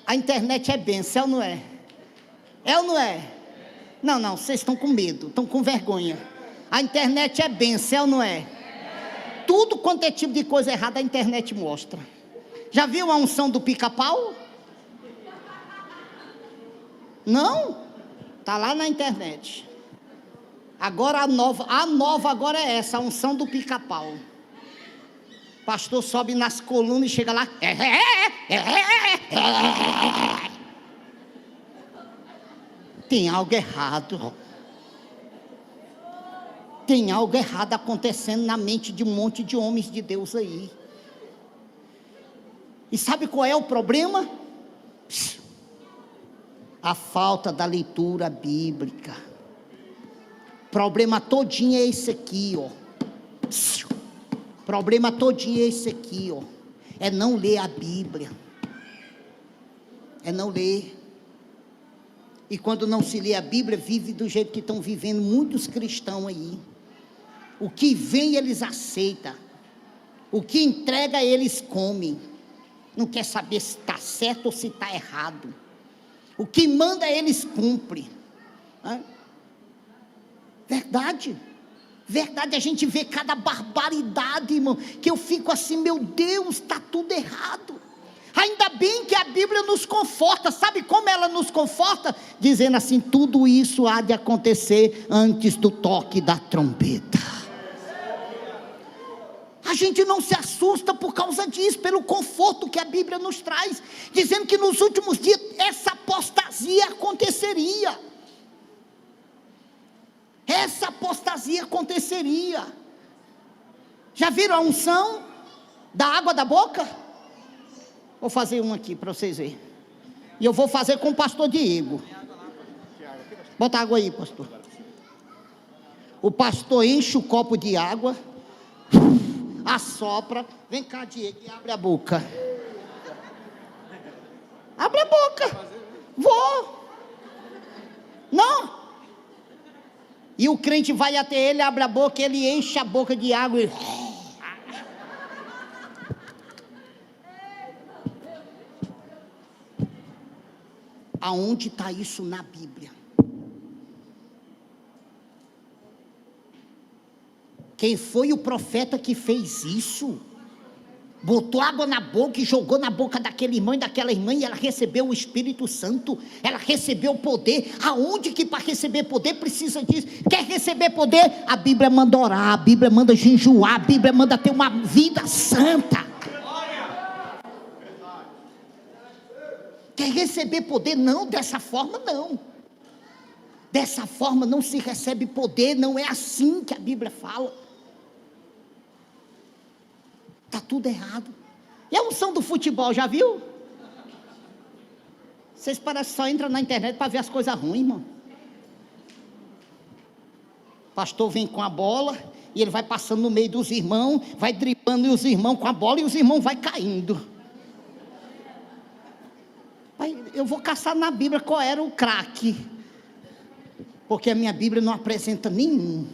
A internet é bênção, é ou não é? É ou não é? Não, vocês estão com medo, estão com vergonha. A internet é bênção, é ou não é? Tudo quanto é tipo de coisa errada a internet mostra. Já viu a unção do pica-pau? Não? Está lá na internet. Agora a nova agora é essa, a unção do pica-pau. Pastor sobe nas colunas e chega lá. Tem algo errado. Tem algo errado acontecendo na mente de um monte de homens de Deus aí. E sabe qual é o problema? A falta da leitura bíblica. Problema todinho é esse aqui, ó. Problema todinho é esse aqui, ó. É não ler a Bíblia. É não ler. E quando não se lê a Bíblia, vive do jeito que estão vivendo muitos cristãos aí. O que vem eles aceitam. O que entrega eles comem. Não quer saber se está certo ou se está errado. O que manda eles cumpre. Verdade. Verdade, a gente vê cada barbaridade, irmão, que eu fico assim, meu Deus, está tudo errado. Ainda bem que a Bíblia nos conforta. Sabe como ela nos conforta? Dizendo assim, tudo isso há de acontecer antes do toque da trombeta. A gente não se assusta por causa disso, pelo conforto que a Bíblia nos traz, dizendo que nos últimos dias essa apostasia aconteceria. Essa apostasia aconteceria. Já viram a unção da água da boca? Vou fazer um aqui para vocês verem. E eu vou fazer com o pastor Diego. Bota água aí, pastor. O pastor enche o copo de água, assopra. Vem cá, Diego, e abre a boca. Abre a boca. Vou. Não. E o crente vai até ele, abre a boca, ele enche a boca de água e... Aonde está isso na Bíblia? Quem foi o profeta que fez isso? Botou água na boca e jogou na boca daquele irmão e daquela irmã, e ela recebeu o Espírito Santo, ela recebeu o poder. Aonde que para receber poder precisa disso? Quer receber poder? A Bíblia manda orar, a Bíblia manda jejuar, a Bíblia manda ter uma vida santa. Quer receber poder? Não, dessa forma não. Dessa forma não se recebe poder, não é assim que a Bíblia fala. Está tudo errado. E a unção do futebol, já viu? Vocês parecem que só entram na internet para ver as coisas ruins, irmão. O pastor vem com a bola e ele vai passando no meio dos irmãos, vai driblando os irmãos com a bola e os irmãos vai caindo. Eu vou caçar na Bíblia qual era o craque, porque a minha Bíblia não apresenta nenhum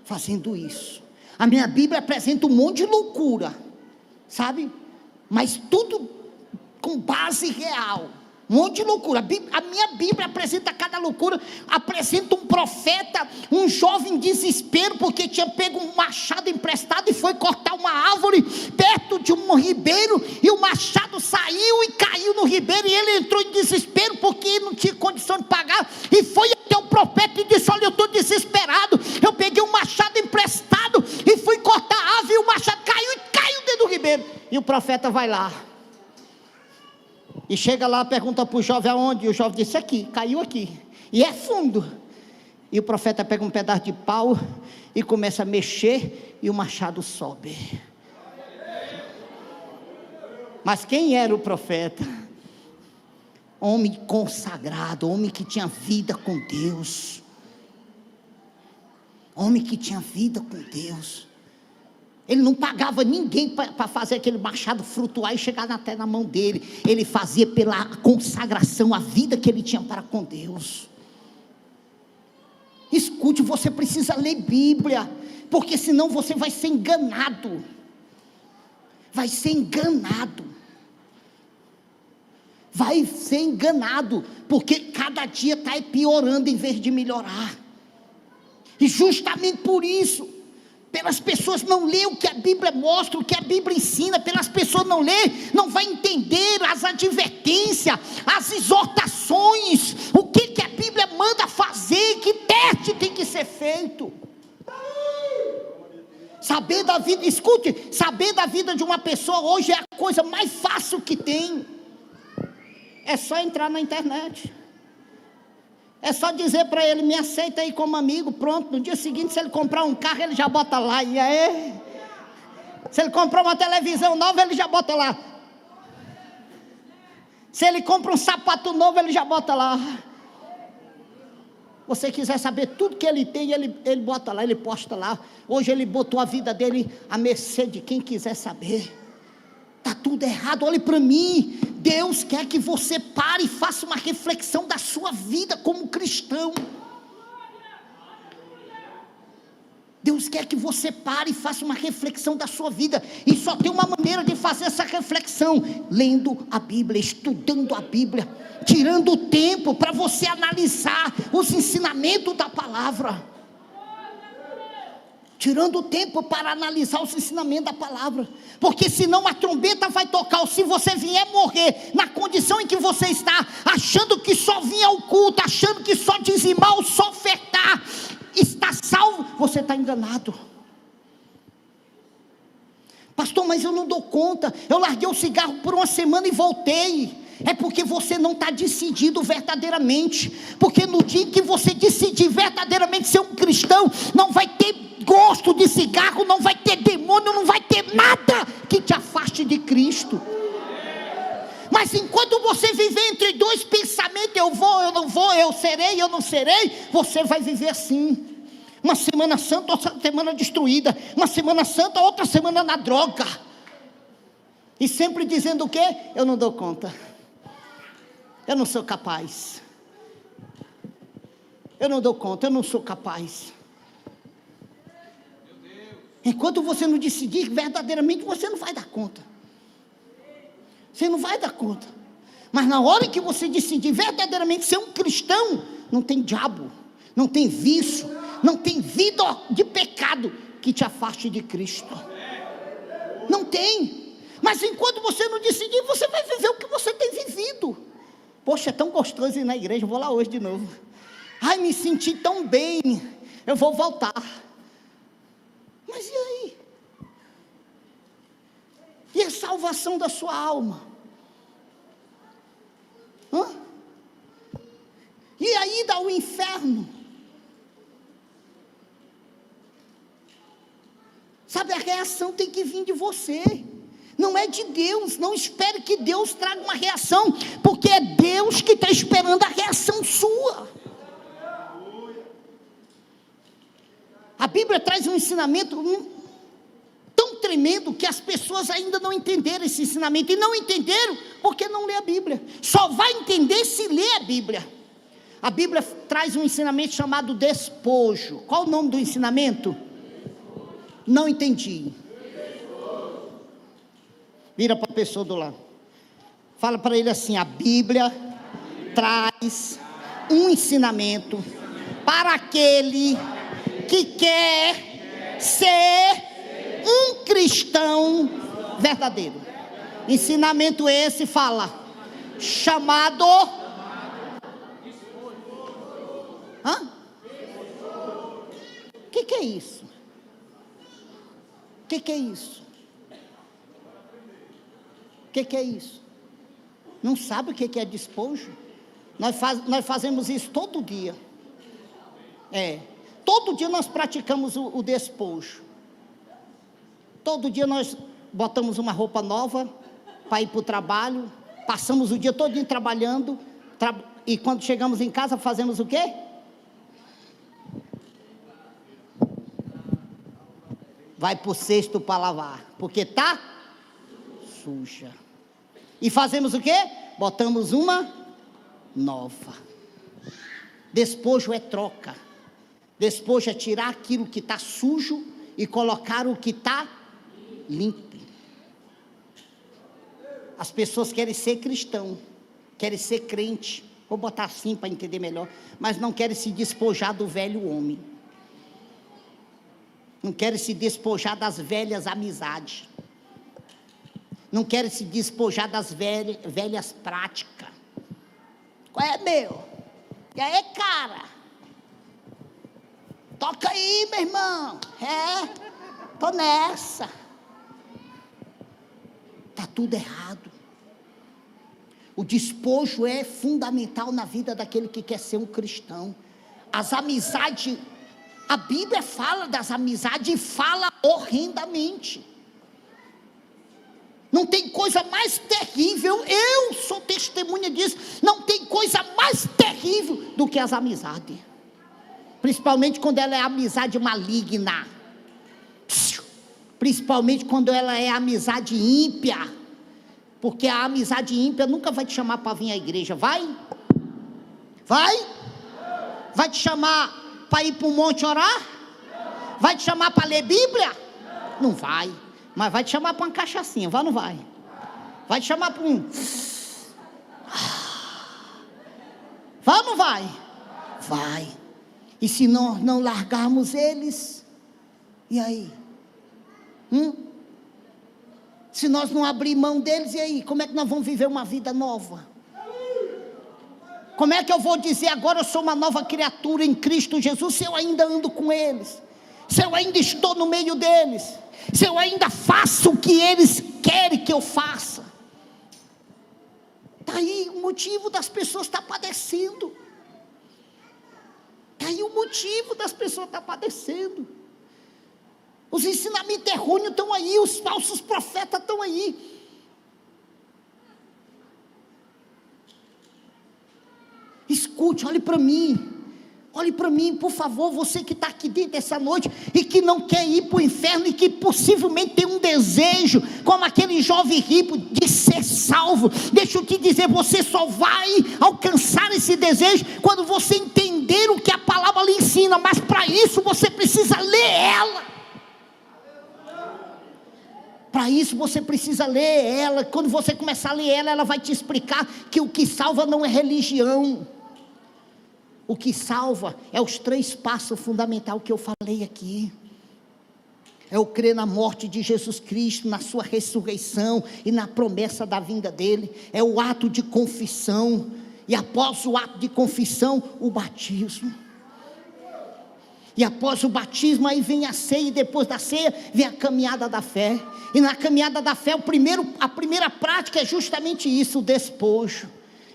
fazendo isso. A minha Bíblia apresenta um monte de loucura, sabe? Mas tudo com base real. Um monte de loucura. A minha Bíblia apresenta cada loucura. Apresenta um profeta, um jovem em desespero, porque tinha pego um machado emprestado e foi cortar uma árvore perto de um ribeiro, e o machado saiu e caiu no ribeiro, e ele entrou em desespero porque não tinha condição de pagar, e foi até o profeta e disse: olha, eu estou desesperado, eu peguei um machado emprestado e fui cortar a árvore, e o machado caiu dentro do ribeiro. E o profeta vai lá e chega lá, pergunta para o jovem aonde, e o jovem disse: aqui, caiu aqui, e é fundo. E o profeta pega um pedaço de pau e começa a mexer, e o machado sobe. Mas quem era o profeta? Homem consagrado, homem que tinha vida com Deus, homem que tinha vida com Deus. Ele não pagava ninguém para fazer aquele machado flutuar e chegar até na mão dele. Ele fazia pela consagração, a vida que ele tinha para com Deus. Escute, você precisa ler Bíblia, porque senão você vai ser enganado. Vai ser enganado. vai ser enganado, porque cada dia está piorando em vez de melhorar. E justamente por isso, pelas pessoas não ler o que a Bíblia mostra, o que a Bíblia ensina, pelas pessoas não ler, não vai entender as advertências, as exortações, o que a Bíblia manda fazer, que teste tem que ser feito. Saber da vida, escute, saber da vida de uma pessoa hoje é a coisa mais fácil que tem. É só entrar na internet. É só dizer para ele, me aceita aí como amigo, pronto. No dia seguinte, se ele comprar um carro, ele já bota lá. E aí? Se ele comprar uma televisão nova, ele já bota lá. Se ele compra um sapato novo, ele já bota lá. Você quiser saber tudo que ele tem, ele bota lá, ele posta lá. Hoje ele botou a vida dele à mercê de quem quiser saber. Está tudo errado, olhe para mim. Deus quer que você pare e faça uma reflexão da sua vida como cristão. Deus quer que você pare e faça uma reflexão da sua vida. E só tem uma maneira de fazer essa reflexão: lendo a Bíblia, estudando a Bíblia, tirando o tempo para você analisar os ensinamentos da palavra. Tirando o tempo para analisar os ensinamentos da palavra, porque senão a trombeta vai tocar, ou se você vier morrer na condição em que você está, achando que só vir ao culto, achando que só dizimar ou só ofertar, está salvo, você está enganado. Pastor, mas eu não dou conta, eu larguei o cigarro por uma semana e voltei. É porque você não está decidido verdadeiramente, porque no dia em que você decidir verdadeiramente ser um cristão, não vai ter gosto de cigarro, não vai ter demônio, não vai ter nada que te afaste de Cristo. Mas enquanto você viver entre dois pensamentos, eu vou, eu não vou, eu serei, eu não serei, você vai viver assim. Uma semana santa, outra semana destruída, uma semana santa, outra semana na droga, e sempre dizendo o quê? Eu não dou conta, eu não sou capaz, eu não dou conta, eu não sou capaz. Enquanto você não decidir verdadeiramente, você não vai dar conta. Você não vai dar conta. Mas na hora que você decidir verdadeiramente ser um cristão, não tem diabo, não tem vício, não tem vida de pecado que te afaste de Cristo. Não tem. Mas enquanto você não decidir, você vai viver o que você tem vivido. Poxa, é tão gostoso ir na igreja, eu vou lá hoje de novo. Ai, me senti tão bem, eu vou voltar. Mas e aí? E a salvação da sua alma? E a ida ao inferno? Sabe, a reação tem que vir de você, não é de Deus. Não espere que Deus traga uma reação, porque é Deus que está esperando a reação sua. A Bíblia traz um ensinamento tão tremendo que as pessoas ainda não entenderam esse ensinamento, e não entenderam porque não lê a Bíblia. Só vai entender se lê a Bíblia. A Bíblia traz um ensinamento chamado despojo. Qual o nome do ensinamento? Não entendi. Vira para a pessoa do lado, fala para ele assim: a Bíblia traz um ensinamento para aquele que quer ser um cristão verdadeiro. Ensinamento esse fala, chamado o que é isso? O que é isso? O que é isso? Não sabe o que é despojo? Nós fazemos isso todo dia. Todo dia nós praticamos o despojo. Todo dia nós botamos uma roupa nova para ir para o trabalho, passamos o dia todinho trabalhando, e quando chegamos em casa fazemos o quê? Vai para o cesto para lavar, porque está suja. E fazemos o quê? Botamos uma nova. Despojo é troca. Despojo é tirar aquilo que está sujo e colocar o que está limpo. As pessoas querem ser cristão, querem ser crente, vou botar assim para entender melhor, mas não querem se despojar do velho homem, não querem se despojar das velhas amizades, não querem se despojar das velhas práticas. Qual é, meu? E aí, cara? Toca aí, meu irmão. Tô nessa. Está tudo errado. O despojo é fundamental na vida daquele que quer ser um cristão. As amizades, a Bíblia fala das amizades e fala horrendamente. Não tem coisa mais terrível, eu sou testemunha disso, não tem coisa mais terrível do que as amizades. Principalmente quando ela é amizade maligna. Principalmente quando ela é amizade ímpia. Porque a amizade ímpia nunca vai te chamar para vir à igreja, vai? Vai? Vai te chamar para ir para o monte orar? Vai te chamar para ler Bíblia? Não vai. Mas vai te chamar para uma cachaçinha, vai ou não vai? Vai te chamar para um... Vai ou não vai? Vai. E se nós não largarmos eles, e aí? Se nós não abrir mão deles, e aí? Como é que nós vamos viver uma vida nova? Como é que eu vou dizer agora eu sou uma nova criatura em Cristo Jesus, se eu ainda ando com eles? Se eu ainda estou no meio deles? Se eu ainda faço o que eles querem que eu faça? Está aí o motivo das pessoas estar padecendo. Está aí o motivo das pessoas estar padecendo. Os ensinamentos errôneos estão aí, os falsos profetas estão aí. Escute, olhe para mim. Olhe para mim, por favor, você que está aqui dentro dessa noite e que não quer ir para o inferno e que possivelmente tem um desejo, como aquele jovem rico, de ser salvo. Deixa eu te dizer, você só vai alcançar esse desejo quando você entender o que a palavra lhe ensina, mas para isso você precisa ler ela. Para isso você precisa ler ela. Quando você começar a ler ela, ela vai te explicar que o que salva não é religião. O que salva é os 3 passos fundamentais que eu falei aqui. É o crer na morte de Jesus Cristo, na sua ressurreição e na promessa da vinda dele. É o ato de confissão. E após o ato de confissão, o batismo. E após o batismo aí vem a ceia, e depois da ceia vem a caminhada da fé. E na caminhada da fé, a primeira prática é justamente isso, o despojo.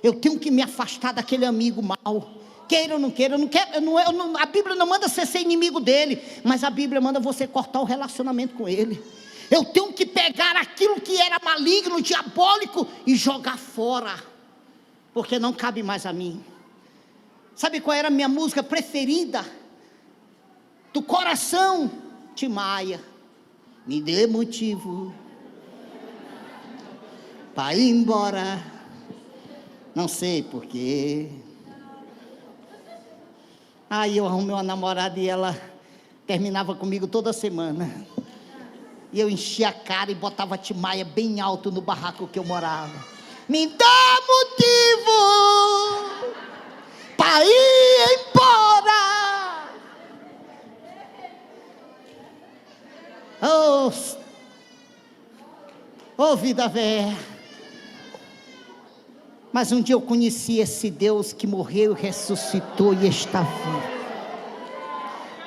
Eu tenho que me afastar daquele amigo mau. Queira ou não queira, a Bíblia não manda você ser inimigo dele, mas a Bíblia manda você cortar o relacionamento com ele. Eu tenho que pegar aquilo que era maligno, diabólico, e jogar fora, porque não cabe mais a mim. Sabe qual era a minha música preferida? Do coração, Tim Maia. Me dê motivo para ir embora, não sei porquê. Aí eu arrumei uma namorada e ela terminava comigo toda semana. E eu enchia a cara e botava Tim Maia bem alto no barraco que eu morava. Me dá motivo para ir embora. Oh, vida velha. Mas um dia eu conheci esse Deus que morreu, ressuscitou e está vivo.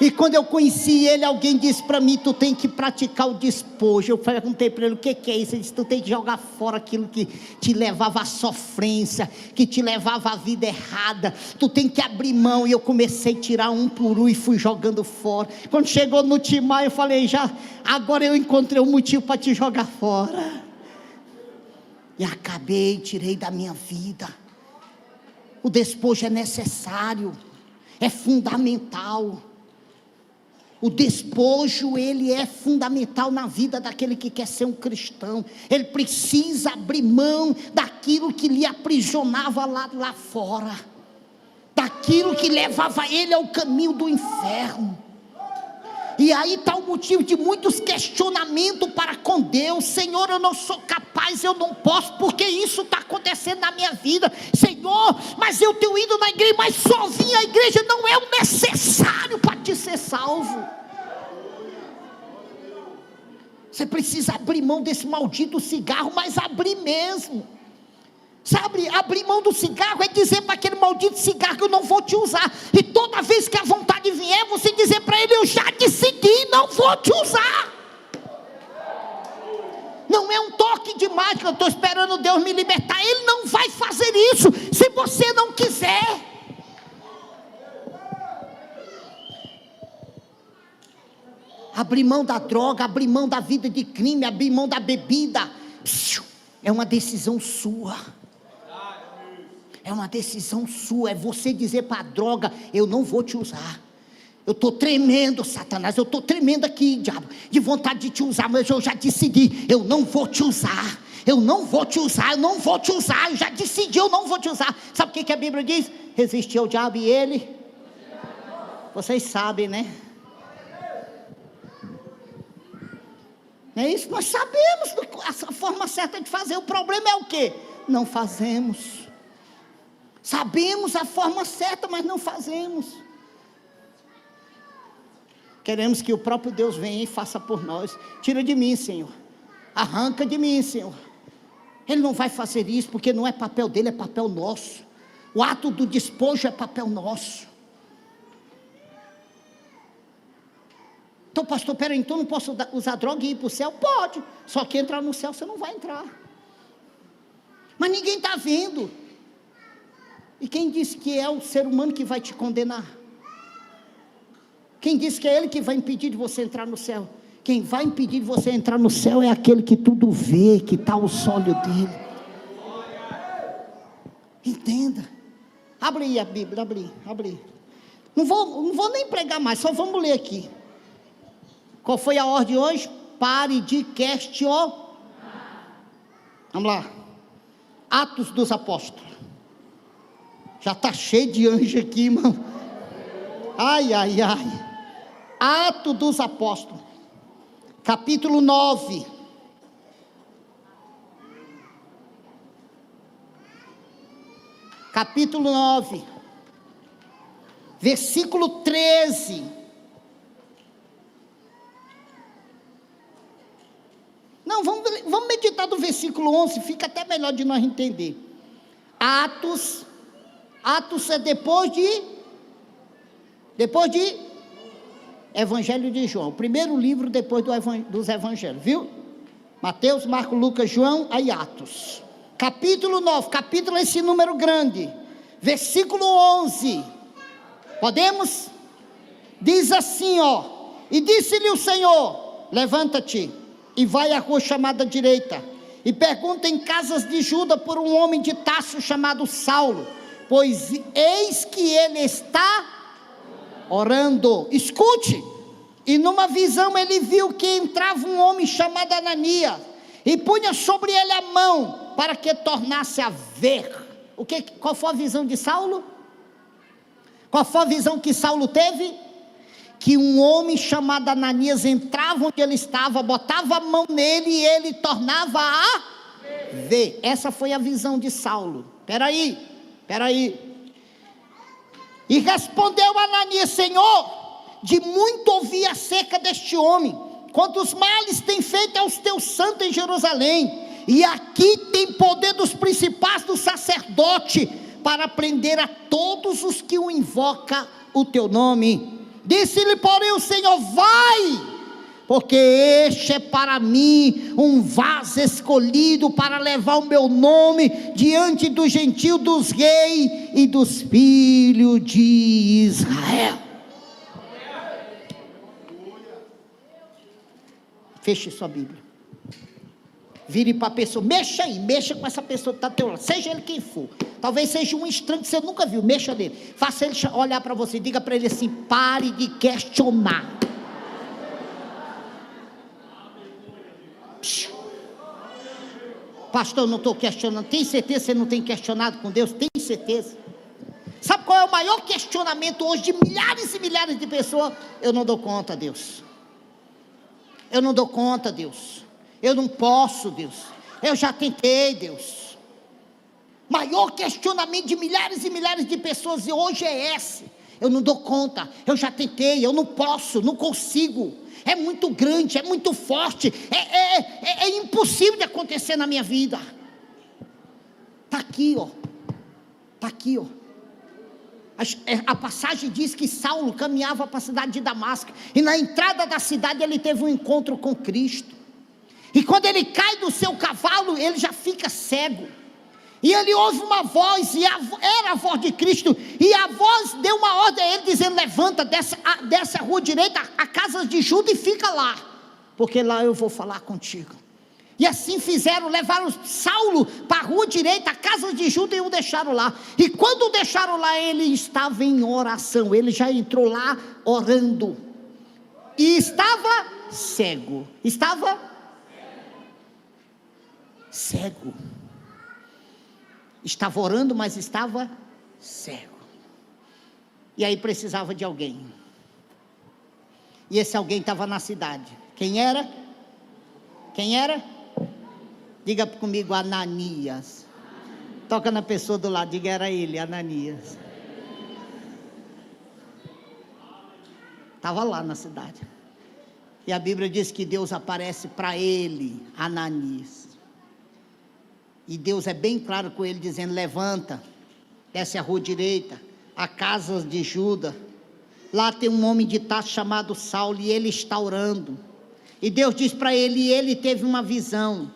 E quando eu conheci ele, alguém disse para mim, tu tem que praticar o despojo. Eu perguntei para ele, o que é isso? Ele disse, tu tem que jogar fora aquilo que te levava à sofrência, que te levava à vida errada. Tu tem que abrir mão. E eu comecei a tirar um por um e fui jogando fora. Quando chegou no Tim Maia, eu falei, agora eu encontrei um motivo para te jogar fora. E tirei da minha vida. O despojo é necessário, é fundamental. O despojo, ele é fundamental na vida daquele que quer ser um cristão. Ele precisa abrir mão daquilo que lhe aprisionava lá fora, daquilo que levava ele ao caminho do inferno. E aí está o motivo de muitos questionamentos para com Deus. Senhor, eu não sou capaz, eu não posso, porque isso está acontecendo na minha vida. Senhor, mas eu tenho ido na igreja, mas sozinho a igreja não é o necessário para te ser salvo. Você precisa abrir mão desse maldito cigarro, mas abrir mesmo. Sabe, abrir mão do cigarro é dizer para aquele maldito cigarro que eu não vou te usar. E toda vez que a vontade vier, você dizer para ele: eu já decidi, não vou te usar. Não é um toque de mágica, eu estou esperando Deus me libertar. Ele não vai fazer isso se você não quiser. Abrir mão da droga, abrir mão da vida de crime, abrir mão da bebida, é uma decisão sua. É uma decisão sua. É você dizer para a droga: eu não vou te usar. Eu estou tremendo, Satanás, eu estou tremendo aqui, diabo, de vontade de te usar, mas eu já decidi, eu não vou te usar. Eu não vou te usar, eu não vou te usar. Eu já decidi, eu não vou te usar. Sabe o que a Bíblia diz? Resistir ao diabo e ele, vocês sabem, né? Não é isso? Nós sabemos a forma certa de fazer. O problema é o quê? Não fazemos. Sabemos a forma certa, mas não fazemos. Queremos que o próprio Deus venha e faça por nós. Tira de mim, Senhor. Arranca de mim, Senhor. Ele não vai fazer isso, porque não é papel dele, é papel nosso. O ato do despojo é papel nosso. Então, pastor, peraí, então não posso usar droga e ir para o céu? Pode, só que entrar no céu você não vai entrar. Mas ninguém está vendo. E quem disse que é o ser humano que vai te condenar? Quem disse que é ele que vai impedir de você entrar no céu? Quem vai impedir de você entrar no céu é aquele que tudo vê, que está aos olhos dele. Entenda. Abre aí a Bíblia, abre aí. Não vou nem pregar mais, só vamos ler aqui. Qual foi a ordem hoje? Pare de questionar. Vamos lá. Atos dos Apóstolos. Já está cheio de anjo aqui, irmão. Ai. Atos dos Apóstolos. Capítulo 9. Capítulo 9. Versículo 13. Não, vamos meditar do versículo 11, fica até melhor de nós entender. Atos é depois de Evangelho de João, o primeiro livro depois dos Evangelhos, viu? Mateus, Marcos, Lucas, João, aí Atos. Capítulo 9, capítulo esse número grande, versículo 11, podemos? Diz assim, e disse-lhe o Senhor: levanta-te e vai à rua chamada direita, e pergunta em casas de Juda por um homem de Tarso chamado Saulo, pois eis que ele está orando. Escute. E numa visão ele viu que entrava um homem chamado Ananias, e punha sobre ele a mão, para que tornasse a ver. Qual foi a visão de Saulo? Qual foi a visão que Saulo teve? Que um homem chamado Ananias entrava onde ele estava, botava a mão nele e ele tornava a ver. Essa foi a visão de Saulo. Espera aí. E respondeu Ananias: Senhor, de muito ouvi acerca deste homem, quantos males tem feito aos teus santos em Jerusalém, e aqui tem poder dos principais do sacerdote, para prender a todos os que o invocam o teu nome. Disse-lhe, porém, o Senhor: vai, porque este é para mim um vaso escolhido para levar o meu nome diante dos gentios, dos reis e dos filhos de Israel. Feche sua Bíblia. Vire para a pessoa, mexa com essa pessoa que está ao teu lado, seja ele quem for. Talvez seja um estranho que você nunca viu, mexa nele. Faça ele olhar para você, diga para ele assim: pare de questionar. Pastor, eu não estou questionando. Tem certeza que você não tem questionado com Deus? Tem certeza? Sabe qual é o maior questionamento hoje de milhares e milhares de pessoas? Eu não dou conta, Deus. Eu não dou conta, Deus. Eu não posso, Deus. Eu já tentei, Deus. Maior questionamento de milhares e milhares de pessoas hoje é esse. Eu não dou conta, eu já tentei, eu não posso, não consigo. É muito grande, é muito forte, é impossível de acontecer na minha vida. Está aqui, ó. Está aqui, ó. A passagem diz que Saulo caminhava para a cidade de Damasco, e na entrada da cidade ele teve um encontro com Cristo. E quando ele cai do seu cavalo, ele já fica cego. E ele ouve uma voz, e era a voz de Cristo, e a voz deu uma ordem a ele, dizendo: levanta, desce a rua direita, a casa de Juda, e fica lá, porque lá eu vou falar contigo. E assim fizeram, levaram Saulo para a rua direita, a casa de Juda, e o deixaram lá. E quando o deixaram lá, ele estava em oração, ele já entrou lá orando, e estava cego, estava orando, mas estava cego. E aí precisava de alguém, e esse alguém estava na cidade. Quem era? Diga comigo: Ananias. Toca na pessoa do lado, diga: era ele, Ananias. Estava lá na cidade. E a Bíblia diz que Deus aparece para ele, Ananias. E Deus é bem claro com ele, dizendo: levanta, desce a rua direita, a casa de Juda. Lá tem um homem de Tarso chamado Saulo, e ele está orando. E Deus diz para ele, e ele teve uma visão.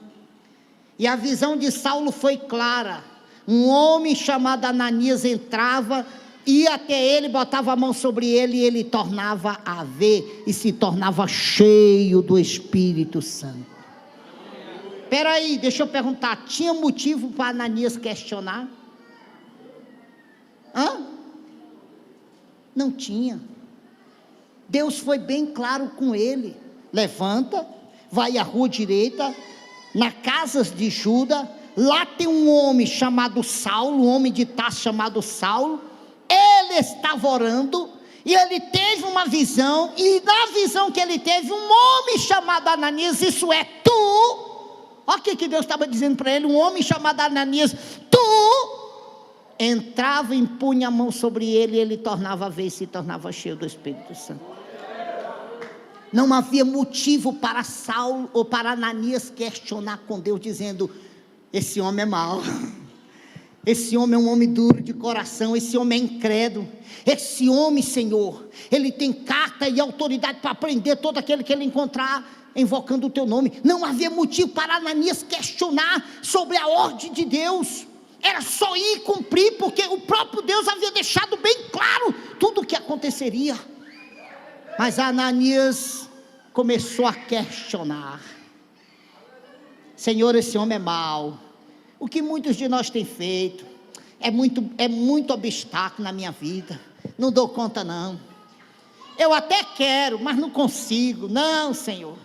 E a visão de Saulo foi clara. Um homem chamado Ananias entrava, ia até ele, botava a mão sobre ele, e ele tornava a ver, e se tornava cheio do Espírito Santo. Espera aí, deixa eu perguntar, tinha motivo para Ananias questionar? Não tinha. Deus foi bem claro com ele: levanta, vai à rua direita, na casa de Juda, lá tem um homem chamado Saulo, um homem de Tarso chamado Saulo. Ele estava orando, e ele teve uma visão, e na visão que ele teve, um homem chamado Ananias, isso é tu. Olha o que Deus estava dizendo para ele: um homem chamado Ananias, tu entrava, impunha a mão sobre ele, e ele tornava a ver e se tornava cheio do Espírito Santo. Não havia motivo para Saulo ou para Ananias questionar com Deus, dizendo: esse homem é mau, esse homem é um homem duro de coração, esse homem é incrédulo, esse homem, Senhor, ele tem carta e autoridade para prender todo aquele que ele encontrar invocando o teu nome. Não havia motivo para Ananias questionar sobre a ordem de Deus. Era só ir e cumprir, porque o próprio Deus havia deixado bem claro tudo o que aconteceria. Mas Ananias começou a questionar: Senhor, esse homem é mau. O que muitos de nós têm feito é muito obstáculo na minha vida. Não dou conta não. Eu até quero, mas não consigo. Não, Senhor.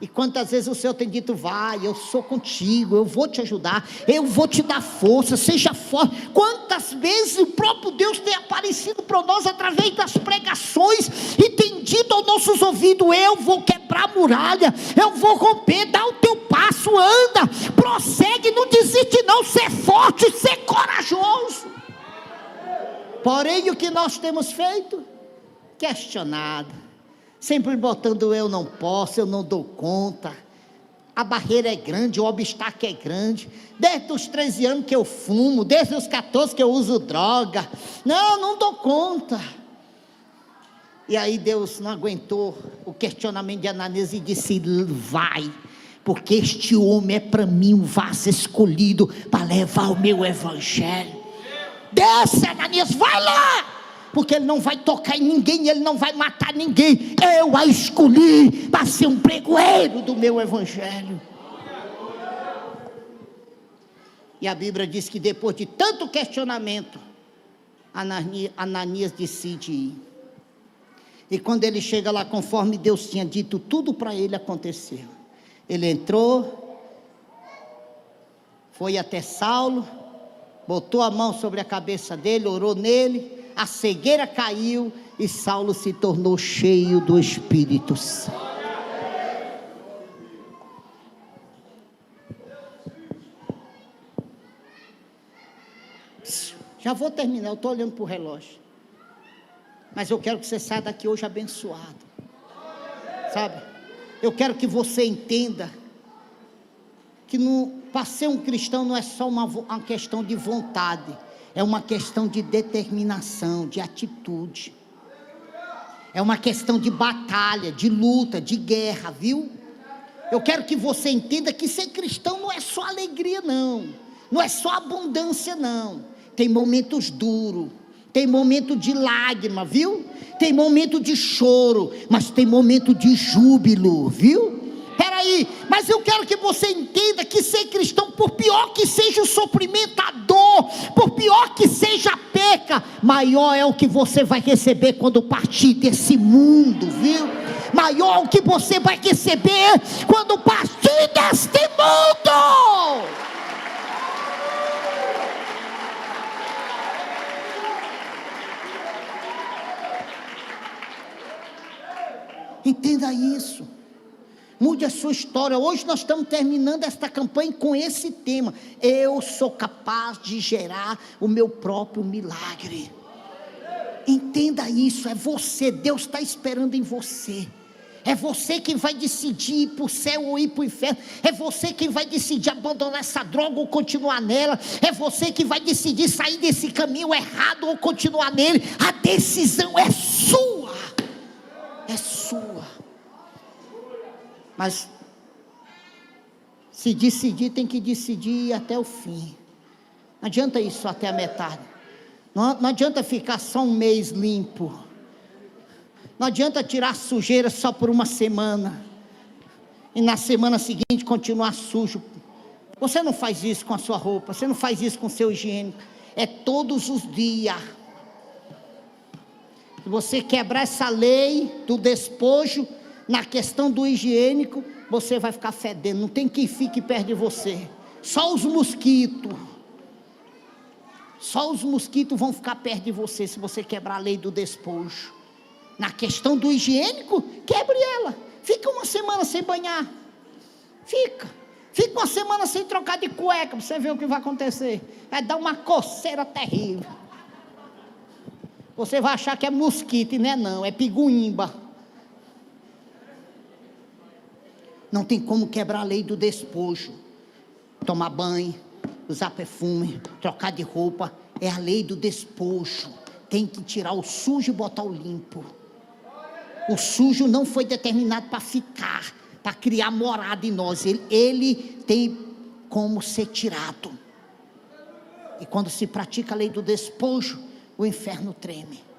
E quantas vezes o Senhor tem dito: vai, eu sou contigo, eu vou te ajudar, eu vou te dar força, seja forte. Quantas vezes o próprio Deus tem aparecido para nós através das pregações, e tem dito aos nossos ouvidos: eu vou quebrar a muralha, eu vou romper, dá o teu passo, anda, prossegue, não desiste não, ser forte, ser corajoso. Porém, o que nós temos feito? Questionado, sempre botando: eu não posso, eu não dou conta, a barreira é grande, o obstáculo é grande. Desde os 13 anos que eu fumo, desde os 14 que eu uso droga, não dou conta. E aí Deus não aguentou o questionamento de Ananias e disse: vai, porque este homem é para mim um vaso escolhido para levar o meu evangelho. Desce, Ananias, vai lá, porque ele não vai tocar em ninguém, ele não vai matar ninguém. Eu a escolhi para ser um pregoeiro do meu evangelho. E a Bíblia diz que depois de tanto questionamento, Ananias decide ir. E quando ele chega lá, conforme Deus tinha dito, tudo para ele aconteceu. Ele entrou, foi até Saulo, botou a mão sobre a cabeça dele, orou nele, a cegueira caiu e Saulo se tornou cheio do Espírito Santo. Já vou terminar, eu estou olhando para o relógio. Mas eu quero que você saia daqui hoje abençoado. Sabe? Eu quero que você entenda que para ser um cristão não é só uma questão de vontade. É uma questão de determinação, de atitude. É uma questão de batalha, de luta, de guerra, viu? Eu quero que você entenda que ser cristão não é só alegria, não. Não é só abundância, não. Tem momentos duros, tem momento de lágrima, viu? Tem momento de choro, mas tem momento de júbilo, viu? Peraí, mas eu quero que você entenda que ser cristão, por pior que seja o sofrimento, a dor, por pior que seja a peca, maior é o que você vai receber quando partir desse mundo, viu? Maior é o que você vai receber quando partir deste mundo. Entenda isso. Mude a sua história. Hoje nós estamos terminando esta campanha com esse tema. Eu sou capaz de gerar o meu próprio milagre. Entenda isso, é você. Deus está esperando em você. É você quem vai decidir ir para o céu ou ir para o inferno. É você quem vai decidir abandonar essa droga ou continuar nela. É você que vai decidir sair desse caminho errado ou continuar nele. A decisão é sua. É sua. Mas se decidir, tem que decidir até o fim. Não adianta isso até a metade. Não adianta ficar só um mês limpo. Não adianta tirar sujeira só por uma semana e na semana seguinte continuar sujo. Você não faz isso com a sua roupa, você não faz isso com o seu higiênico. É todos os dias. Se você quebrar essa lei do despojo na questão do higiênico, você vai ficar fedendo. Não tem quem fique perto de você. Só os mosquitos. Só os mosquitos vão ficar perto de você se você quebrar a lei do despojo. Na questão do higiênico, quebre ela. Fica uma semana sem banhar. Fica uma semana sem trocar de cueca, para você ver o que vai acontecer. Vai dar uma coceira terrível. Você vai achar que é mosquito, e não é não, é piguimba. Não tem como quebrar a lei do despojo. Tomar banho, usar perfume, trocar de roupa, é a lei do despojo. Tem que tirar o sujo e botar o limpo. O sujo não foi determinado para ficar, para criar morada em nós. Ele tem como ser tirado. E quando se pratica a lei do despojo, o inferno treme.